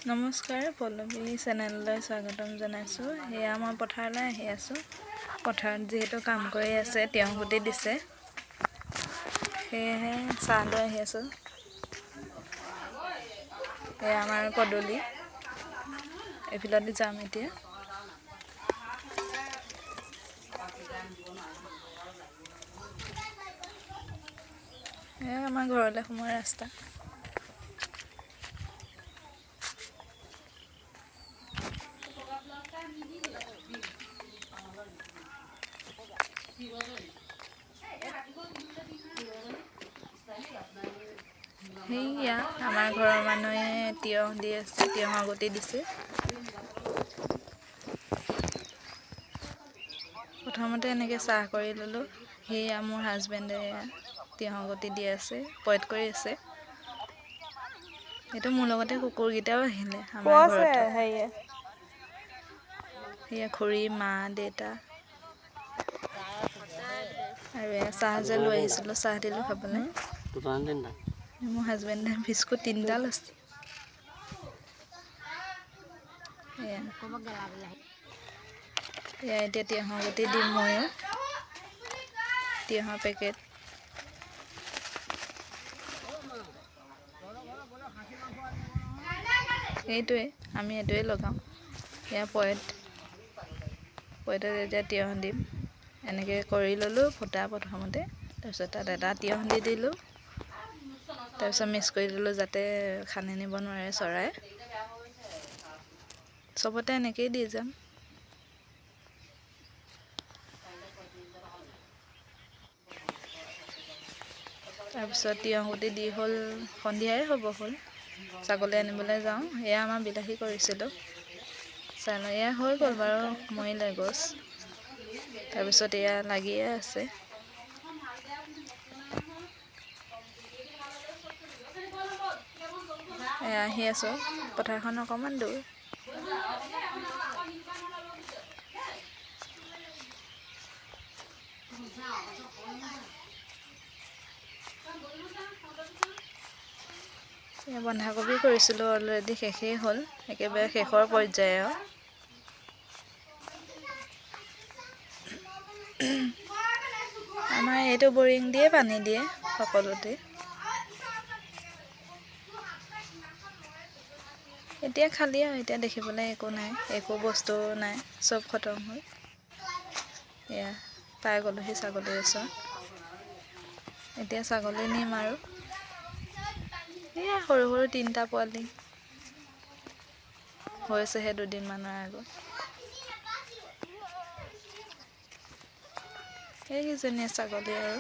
নমস্কাৰ, পল্লৱী চেনেললৈ স্বাগতম জনাইছোঁ। এয়া মই পথাৰলৈ আহি আছোঁ। পথাৰত যিহেতু কাম কৰি আছে, তিয়ঁহ গুটি দিছে, সেয়েহে চাহ লৈ আহি আছোঁ। এয়া আমাৰ পদূলি, এইফালেদি যাম এতিয়া। এয়া আমাৰ ঘৰলৈ সোমোৱা ৰাস্তা। সেয়া আমাৰ ঘৰৰ মানুহে তিয়ঁহ দি আছে, তিয়ঁহৰ গুটি দিছে। প্ৰথমতে এনেকৈ চাহ কৰি ল'লোঁ। সেয়া মোৰ হাজবেণ্ডে তিয়ঁহৰ গুটি দি আছে, পইট কৰি আছে। এইটো মোৰ লগতে কুকুৰকেইটাও আহিলে আমাৰ ঘৰত। সেয়া খুৰী, মা, দেউতা আৰু এয়া চাহ যে লৈ আহিছিলোঁ, চাহ দিলোঁ খাবলৈ। মোৰ হাজবেণ্ডে বিস্কুট 3টা লৈছে। এয়া এতিয়া তিয়ঁহৰ গুটি দিম ময়ো, তিয়ঁহৰ পেকেট। আমি এইটোৱে লগাওঁ। এয়া পইটত এতিয়া তিয়ঁহ দিম। এনেকৈ কৰি ল'লোঁ ফুটা প্ৰথমতে, তাৰপিছত তাত এটা তিয়ঁহ দি দিলোঁ, তাৰপিছত মিক্স কৰি দিলোঁ যাতে খানি নিব নোৱাৰে চৰাই। চবতে এনেকৈয়ে দি যাম। তাৰপিছত তিয়ঁহ গুটি দি হ'ল, সন্ধিয়াই হ'ব হ'ল। ছাগলী আনিবলৈ যাওঁ। এয়া আমাৰ বিলাহী কৰিছিলোঁ, এয়া হৈ গ'ল বাৰু, মৰিলে গছ। তাৰপিছত এয়া লাগিয়ে আছে। এয়া আহি আছোঁ, পথাৰখন অকণমান দূৰ। বন্ধাকবি কৰিছিলোঁ, অলৰেডি শেষেই হ'ল, একেবাৰে শেষৰ পৰ্যায় আৰু। আমাৰ এইটো বৰিং দিয়ে পানী দিয়ে সকলোতে। এতিয়া খালী আৰু, এতিয়া দেখিবলৈ একো নাই, একো বস্তু নাই, চব খতম হ'ল। এয়া পাই গ'লোহি ছাগলীৰ ওচৰত। এতিয়া ছাগলী নিম আৰু। এয়া সৰু সৰু 3টা পোৱালি, হৈছেহে দুদিনমানৰ আগত। এইকেইজনীয়ে ছাগলী আৰু।